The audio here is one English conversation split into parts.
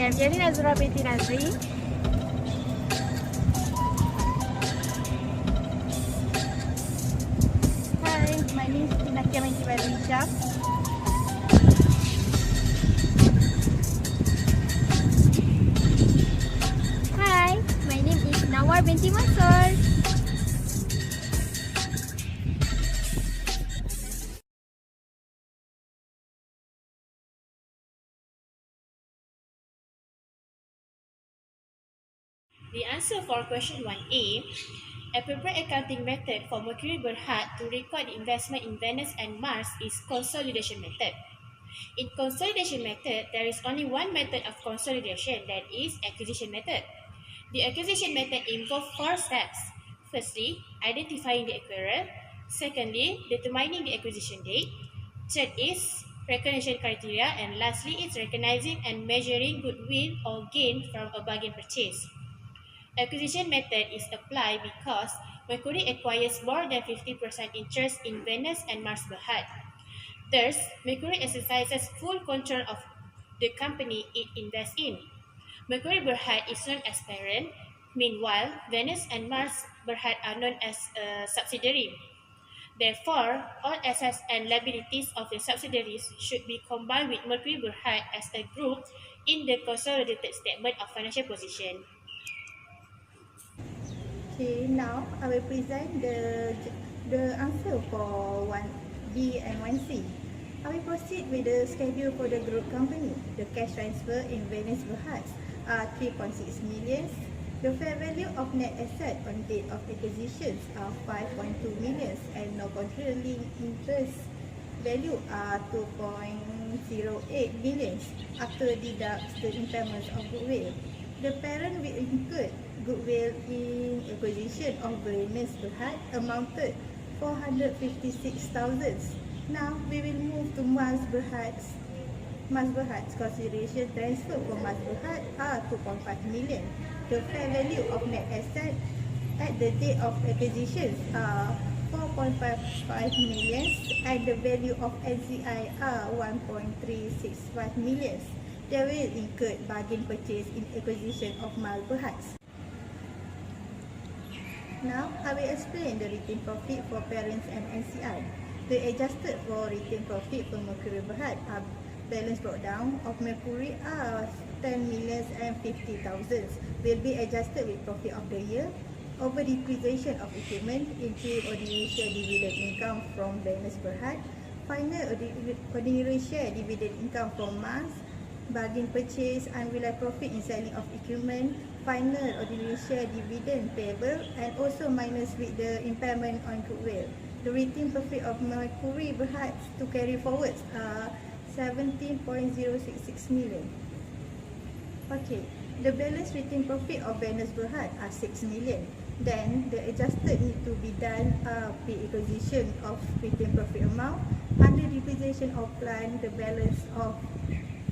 am Nazura Binti Nadzri. Hi, my name is Naqiah Hisham. Hi, my name is Nawwar binti Mansor. The answer for question 1A, appropriate accounting method for Mercury Berhad to record the investment in Venus and Mars is consolidation method. In consolidation method, there is only one method of consolidation, that is acquisition method. The acquisition method involves 4 steps. Firstly, identifying the acquirer. Secondly, determining the acquisition date. Third is recognition criteria. And lastly, it's recognizing and measuring goodwill or gain from a bargain purchase. Acquisition method is applied because Mercury acquires more than 50% interest in Venus and Mars Berhad. Thus, Mercury exercises full control of the company it invests in. Mercury Berhad is known as parent. Meanwhile, Venus and Mars Berhad are known as a subsidiary. Therefore, all assets and liabilities of the subsidiaries should be combined with Mercury Berhad as a group in the consolidated statement of financial position. Okay, now I will present the answer for 1B and 1C. I will proceed with the schedule for the group company. The cash transfer in Venus Berhad are 3.6 million. The fair value of net asset on date of acquisitions are 5.2 million and no controlling interest value are 2.08 million after deducts the impairments of goodwill. The parent will incur goodwill in acquisition of Venus Berhad amounted 456,000. Now we will move to Mars Berhad's consideration transfer for Mars Berhad are 2.5 million. The fair value of net asset at the date of acquisitions are 4.55 million and the value of NCI are 1.365 million. They will incur bargain purchase in acquisition of Mars Berhad. Now, I will explain the retained profit for parents and NCI. The adjusted for retained profit for Mercury Berhad are balance brought down of Mercury are 10 million and 50,000 will be adjusted with profit of the year, over depreciation of equipment, include ordinary share dividend income from Venus Berhad, final ordinary share dividend income from Mars, bargain purchase, unrealized profit in selling of equipment, final ordinary share dividend payable, and also minus with the impairment on goodwill. The retained profit of Mercury Berhad to carry forwards are 17.066 million. Okay, the balance retained profit of Venus Berhad are 6 million. Then the adjusted need to be done pre-acquisition of retained profit amount. Under depreciation of plant, the balance of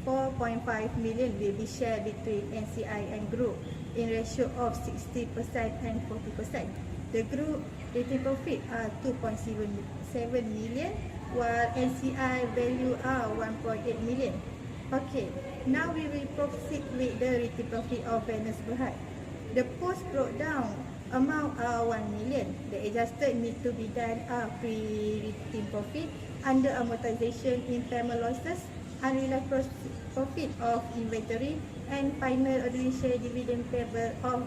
4.5 million will be shared between NCI and group in ratio of 60% and 40%. The group retained profit are 2.7 million while NCI value are 1.8 million. Okay, now we will proceed with the retained profit of Venus Berhad. The post brought down amount are 1 million. The adjusted need to be done pre-retained profit under amortization, impairment losses, unrealized profit of inventory, and final ordinary share dividend payable of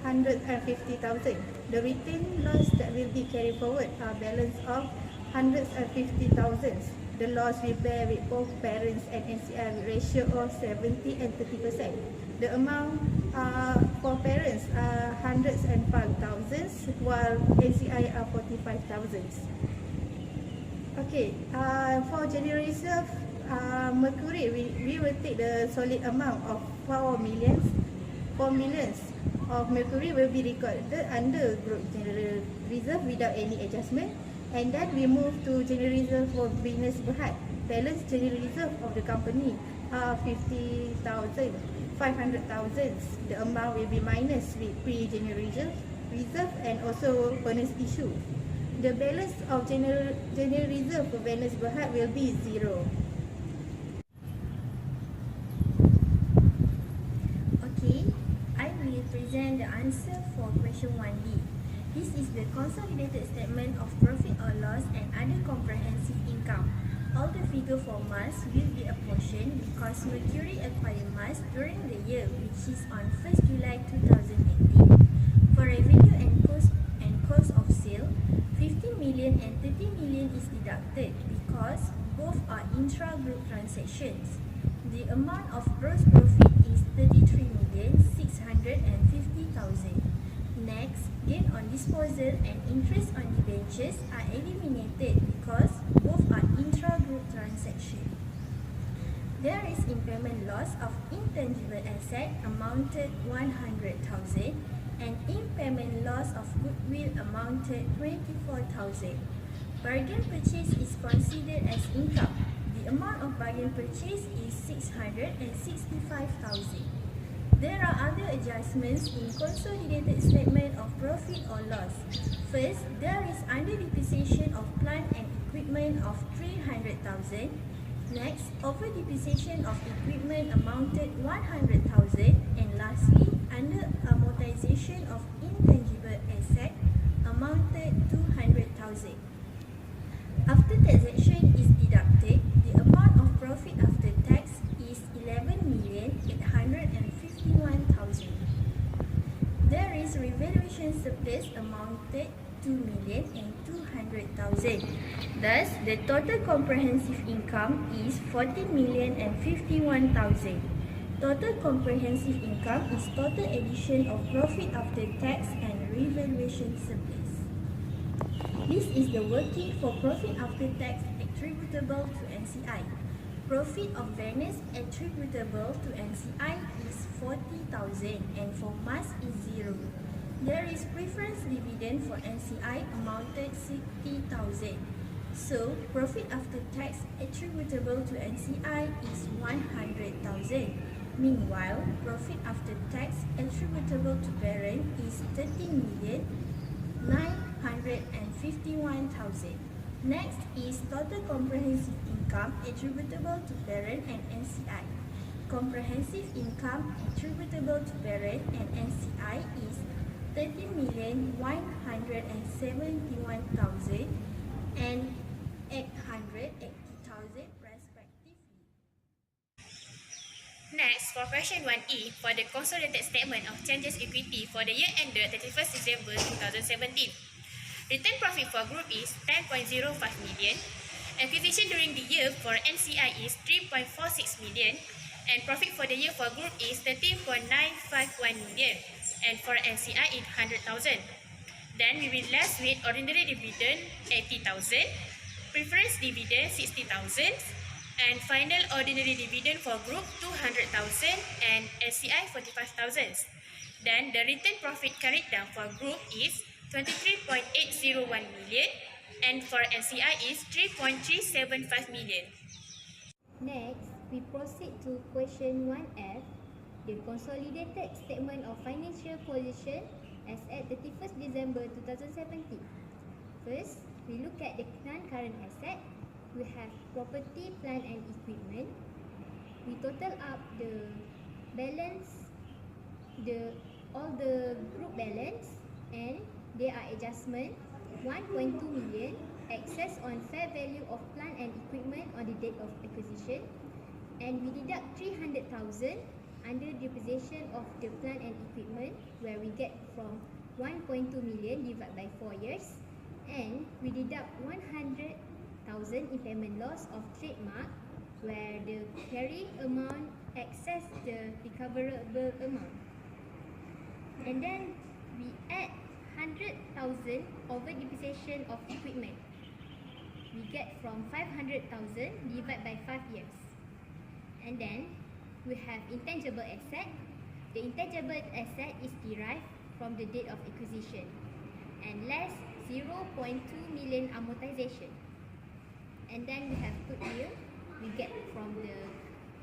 150,000. The retained loss that will be carried forward are balance of 150,000. The loss will bear with both parents and NCI with ratio of 70 and 30%. The amount for parents are 105,000 while NCI are 45,000. Okay, for general reserve, Mercury, we will take the solid amount of 4 million. 4 millions of Mercury will be recorded under group general reserve without any adjustment. And then we move to general reserve for Venus Berhad. Balance general reserve of the company are 50,000, 500,000. The amount will be minus with pre-general reserve and also furnace issue. The balance of general reserve for Venus Berhad will be 0. answer for question 1B. This is the consolidated statement of profit or loss and other comprehensive income. All the figure for Mars will be apportioned because Mercury acquired Mars during the year, which is on 1st July 2018. For revenue and cost of sale, 15 million and 30 million is deducted because both are intra-group transactions. The amount of gross profit is 33,650,000. Next, gain on disposal and interest on debentures are eliminated because both are intra-group transactions. There is impairment loss of intangible asset amounted 100,000 and impairment loss of goodwill amounted 24,000. Bargain purchase is considered as income. The amount of bargain purchase is 665,000. There are other adjustments in consolidated statement of profit or loss. First, there is under depreciation of plant and equipment of 300,000. Next, over depreciation of equipment amounted 100,000. And lastly, under amortization of intangible asset amounted 200,000. After taxation is deducted, the amount of profit after tax is 11,851,000. There is revaluation surplus amounted 2,200,000. Thus, the total comprehensive income is 14,051,000. Total comprehensive income is total addition of profit after tax and revaluation surplus. This is the working for profit after tax attributable to NCI. Profit of variance attributable to NCI is 40,000 and for Mars is 0. There is preference dividend for NCI amounted 60,000. So, profit after tax attributable to NCI is 100,000. Meanwhile, profit after tax attributable to parent is 13,951,000. Next is total comprehensive income attributable to parent and NCI. Comprehensive income attributable to parent and NCI is 13,171,000 and 880,000 respectively. Next, for question 1E, for the consolidated statement of changes equity for the year ended 31st December 2017. Return profit for group is 10.05 million. Acquisition during the year for NCI is 3.46 million. And profit for the year for group is 13.951 million. And for NCI is 100,000. Then we will left with ordinary dividend 80,000, preference dividend 60,000, and final ordinary dividend for group 200,000 and NCI 45,000. Then the return profit carried down for group is 23.801 million and for NCI is 3.375 million. Next, we proceed to question 1F, the consolidated statement of financial position as at 31st December 2017. First, we look at the non-current asset. We have property, plant and equipment. We total up the balance, all the group balance, and there are adjustment 1.2 million excess on fair value of plant and equipment on the date of acquisition, and we deduct 300,000 under depreciation of the plant and equipment, where we get from 1.2 million divided by 4 years, and we deduct 100,000 impairment loss of trademark, where the carrying amount excess the recoverable amount, and then we add 100,000 over depreciation of equipment. We get from 500,000 divided by 5 years. And then we have intangible asset. The intangible asset is derived from the date of acquisition and less 0.2 million amortization. And then we have goodwill. We get from the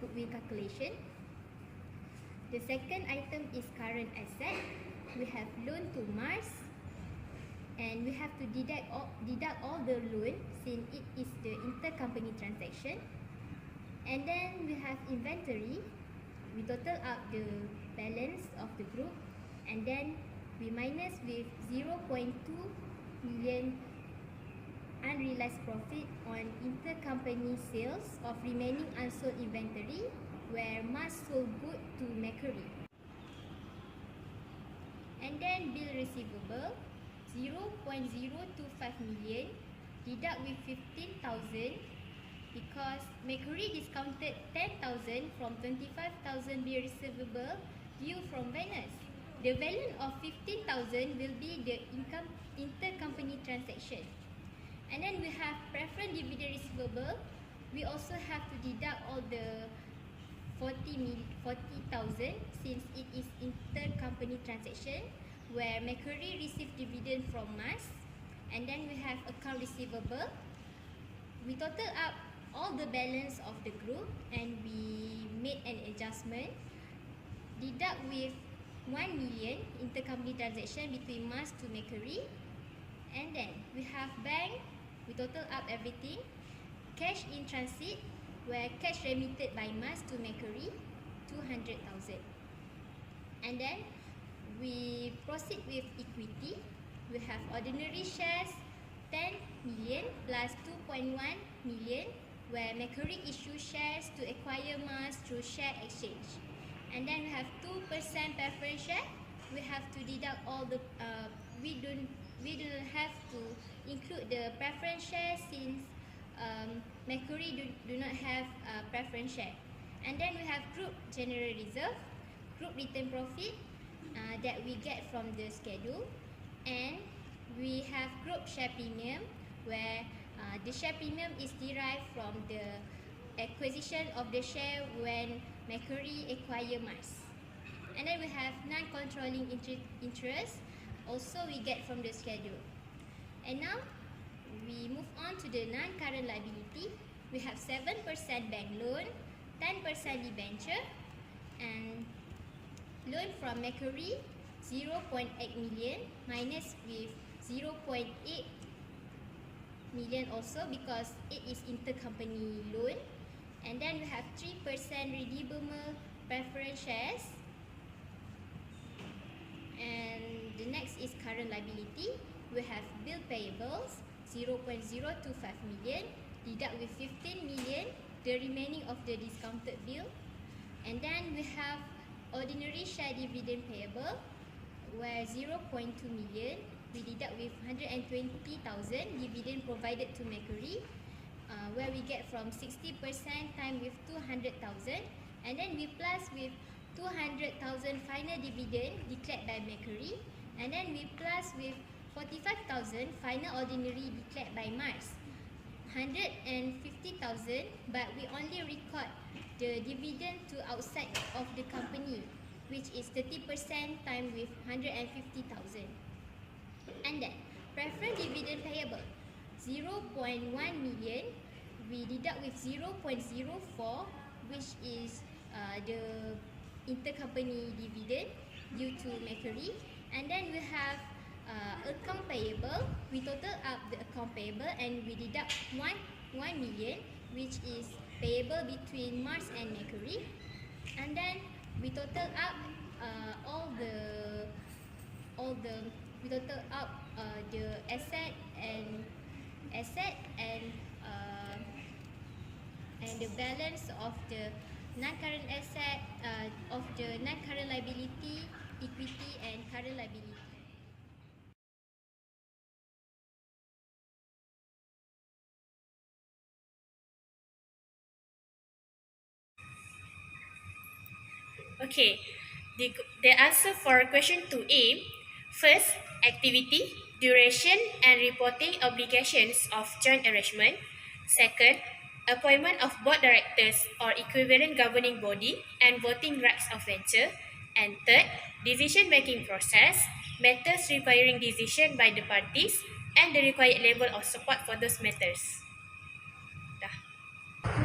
goodwill calculation. The second item is current asset. We have loan to Mars, and we have to deduct all the loan since it is the intercompany transaction. And then we have inventory. We total up the balance of the group, and then we minus with 0.2 million unrealized profit on intercompany sales of remaining unsold inventory where Mars sold good to Mercury. And then bill receivable 0.025 million deduct with 15,000 because Mercury discounted 10,000 from 25,000 bill receivable due from Venus. The value of 15,000 will be the intercompany transaction. And then we have preference dividend receivable. We also have to deduct all the 40,000 since it is intercompany transaction where Mercury received dividend from Mars. And then we have account receivable. We total up all the balance of the group and we made an adjustment. Deduct with 1 million intercompany transaction between Mars to Mercury. And then we have bank. We total up everything. Cash in transit where cash remitted by Mars to Mercury 200,000. And then we proceed with equity. We have ordinary shares 10 million plus 2.1 million where Mercury issue shares to acquire Mars through share exchange. And then we have 2% preference share. We have to deduct all the we don't have to include the preference share since Mercury do not have preference share. And then we have group general reserve, group return profit that we get from the schedule, and we have group share premium where the share premium is derived from the acquisition of the share when Mercury acquire Mars. And then we have non-controlling interest, also we get from the schedule. And now we move on to the non-current liability. We have 7% bank loan, 10% debenture, and loan from Mercury 0.8 million minus with 0.8 million also because it is intercompany loan. And then we have 3% redeemable preference shares. And the next is current liability. We have bill payables 0.025 million, deduct with 15 million, the remaining of the discounted bill. And then we have ordinary share dividend payable where 0.2 million, we deduct with 120,000 dividend provided to Mercury where we get from 60% times with 200,000, and then we plus with 200,000 final dividend declared by Mercury, and then we plus with 45,000 final ordinary declared by Mars, 150,000, but we only record the dividend to outside of the company, which is 30% times with 150,000. And then preference dividend payable 0.1 million, we deduct with 0.04, which is the intercompany dividend due to Mercury. And then we have account payable. We total up the account payable and we deduct 1 million, which is payable between Mars and Mercury. And then we total up we total up the asset and the balance of the non-current asset, of the non-current liability, equity, and current liability. Okay, the answer for question 2A. First, activity, duration, and reporting obligations of joint arrangement. Second, appointment of board directors or equivalent governing body and voting rights of venture. And third, decision-making process, matters requiring decision by the parties, and the required level of support for those matters.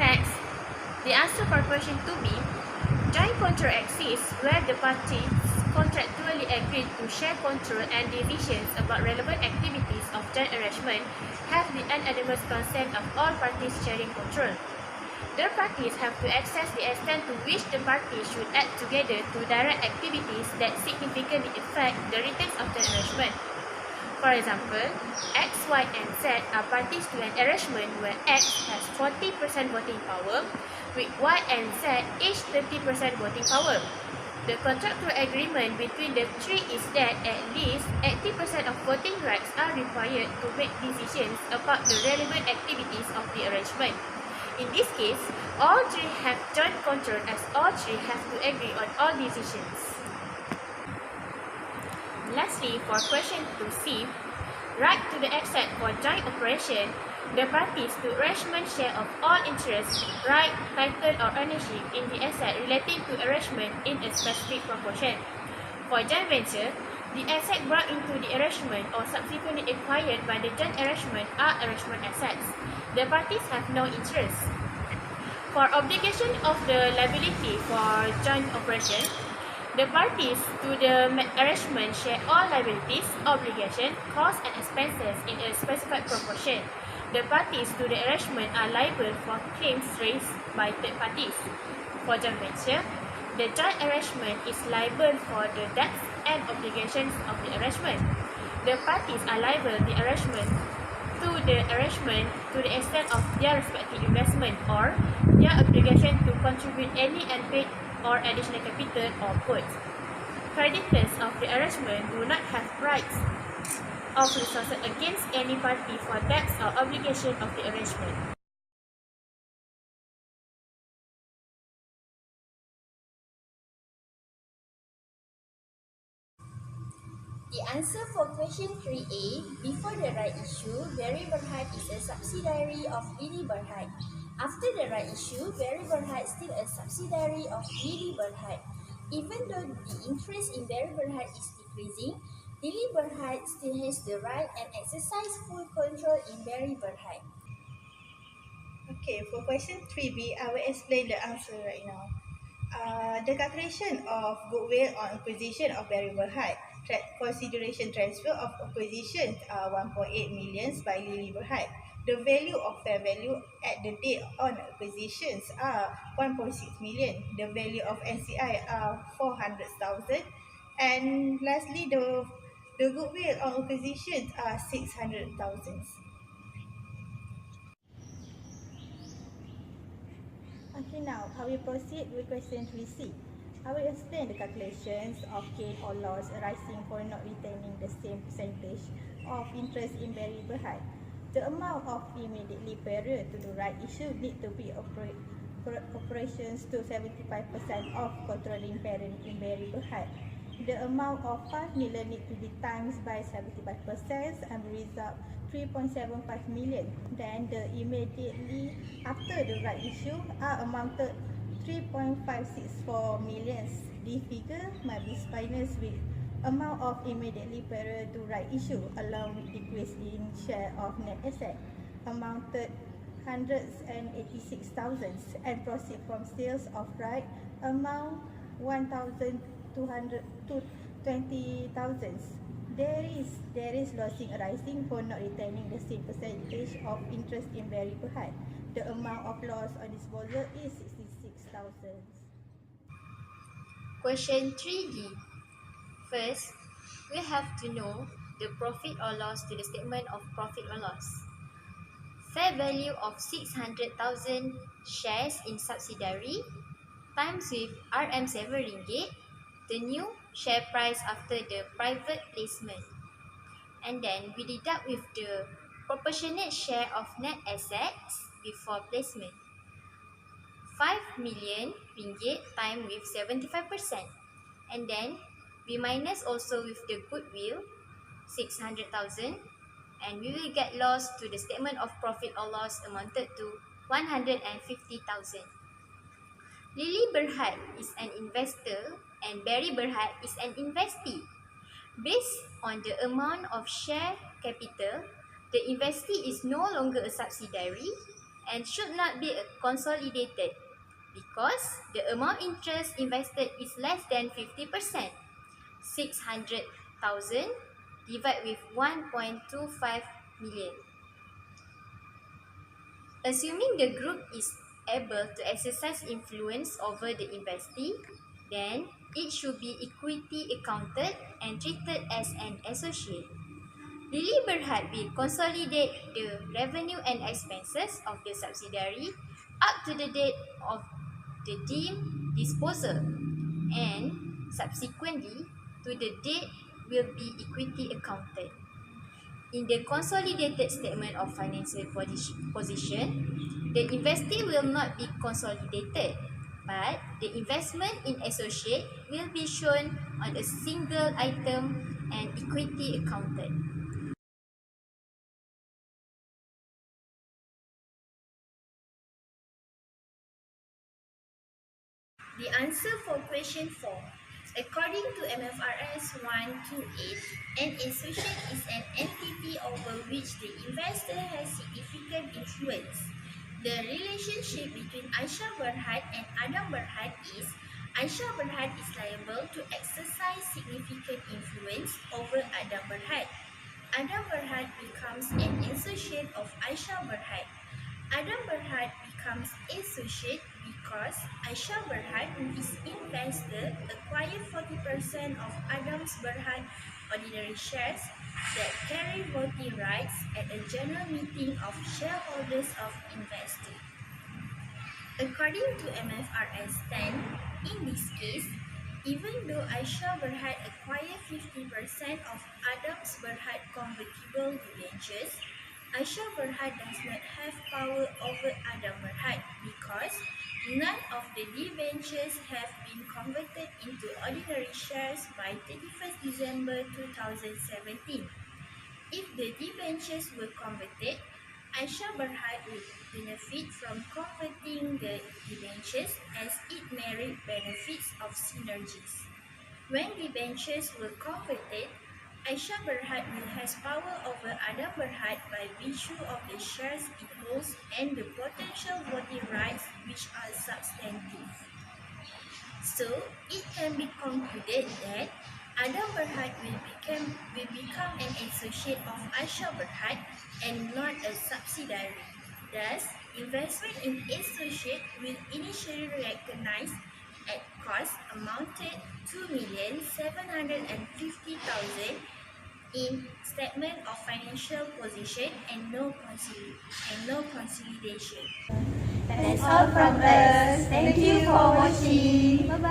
Next, the answer for question 2B. Joint control exists where the parties contractually agree to share control and decisions about relevant activities of joint arrangement have the unanimous consent of all parties sharing control. The parties have to assess the extent to which the parties should act together to direct activities that significantly affect the returns of the arrangement. For example, X, Y, and Z are parties to an arrangement where X has 40% voting power, with Y and Z each 30% voting power. The contractual agreement between the three is that at least 80% of voting rights are required to make decisions about the relevant activities of the arrangement. In this case, all three have joint control as all three have to agree on all decisions. Lastly, for question 2C, right to the asset for joint operation, the parties to arrangement share of all interests, right, title or ownership in the asset relating to arrangement in a specific proportion. For joint venture, the asset brought into the arrangement or subsequently acquired by the joint arrangement are arrangement assets. The parties have no interest. For obligation of the liability for joint operation, the parties to the arrangement share all liabilities, obligations, costs and expenses in a specified proportion. The parties to the arrangement are liable for claims raised by third parties. For joint venture, the joint arrangement is liable for the debts and obligations of the arrangement. The parties are liable to the arrangement to the extent of their respective investment or their obligation to contribute any unpaid or additional capital or goods. Creditors of the arrangement do not have rights of resources against any party for debts or obligation of the arrangement. The answer for question 3A, before the right issue, Barry Berhad is a subsidiary of Lili Berhad. After the right issue, Barry Berhad is still a subsidiary of Lili Berhad. Even though the interest in Barry Berhad is decreasing, Lili Berhad still has the right and exercise full control in Barry Berhad. Okay, for question 3B, I will explain the answer right now. The calculation of goodwill on acquisition of Barry Berhad, consideration transfer of acquisition 1.8 million by Lili Berhad. The value of fair value at the date on acquisitions are 1.6 million. The value of NCI are 400,000. And lastly, the goodwill on acquisitions are 600,000. Okay, now I will proceed with question 3C. I will explain the calculations of gain or loss arising for not retaining the same percentage of interest in Barry Berhad. The amount of immediately prior to the right issue need to be operations to 75% of controlling parent in Barry Berhad. The amount of 5 million need to be times by 75% and result 3.75 million. Then the immediately after the right issue are amounted 3.564 million. The figure might be financed with amount of immediately prior to right issue along with decrease in share of net asset amounted 186,000 and proceed from sales of right amount 1,220,000. There is losing arising for not retaining the same percentage of interest in Barry Berhad. The amount of loss on disposal is 66,000. Question 3D. First, we have to know the profit or loss to the statement of profit or loss. Fair value of 600,000 shares in subsidiary times with RM7 ringgit, the new share price after the private placement. And then we deduct with the proportionate share of net assets before placement. 5 million ringgit times with 75%. And then we minus also with the goodwill 600,000 and we will get loss to the statement of profit or loss amounted to 150,000. Lili Berhad is an investor and Barry Berhad is an investee. Based on the amount of share capital, the investee is no longer a subsidiary and should not be consolidated because the amount interest invested is less than 50%. 600,000 divided with 1.25 million. Assuming the group is able to exercise influence over the investee, then it should be equity accounted and treated as an associate. Lily Berhad will consolidate the revenue and expenses of the subsidiary up to the date of the deemed disposal, and subsequently to the date will be equity accounted. In the consolidated statement of financial position, the investee will not be consolidated, but the investment in associate will be shown on a single item and equity accounted. The answer for question 4. According to MFRS 128, an associate is an entity over which the investor has significant influence. The relationship between Aisyah Berhad and Adam Berhad is Aisyah Berhad is liable to exercise significant influence over Adam Berhad. Adam Berhad becomes an associate of Aisyah Berhad. Adam Berhad becomes associate because Aisyah Berhad, who is investor, acquired 40% of Adam's Berhad ordinary shares that carry voting rights at a general meeting of shareholders of investor. According to MFRS 10, in this case, even though Aisyah Berhad acquired 50% of Adam's Berhad convertible debentures, Aisyah Berhad does not have power over Adam Berhad because none of the debentures have been converted into ordinary shares by 31st December 2017. If the debentures were converted, Aisyah Berhad would benefit from converting the debentures as it may reap benefits of synergies. When debentures were converted, Aisyah Berhad will has power over Adam Berhad by virtue of the shares it holds and the potential voting rights which are substantive. So, it can be concluded that Adam Berhad will become an associate of Aisyah Berhad and not a subsidiary. Thus, investment in associate will initially recognized at cost amounted 2,750,000 in statement of financial position and no consolidation. That's all from us. Thank you for watching. Bye-bye.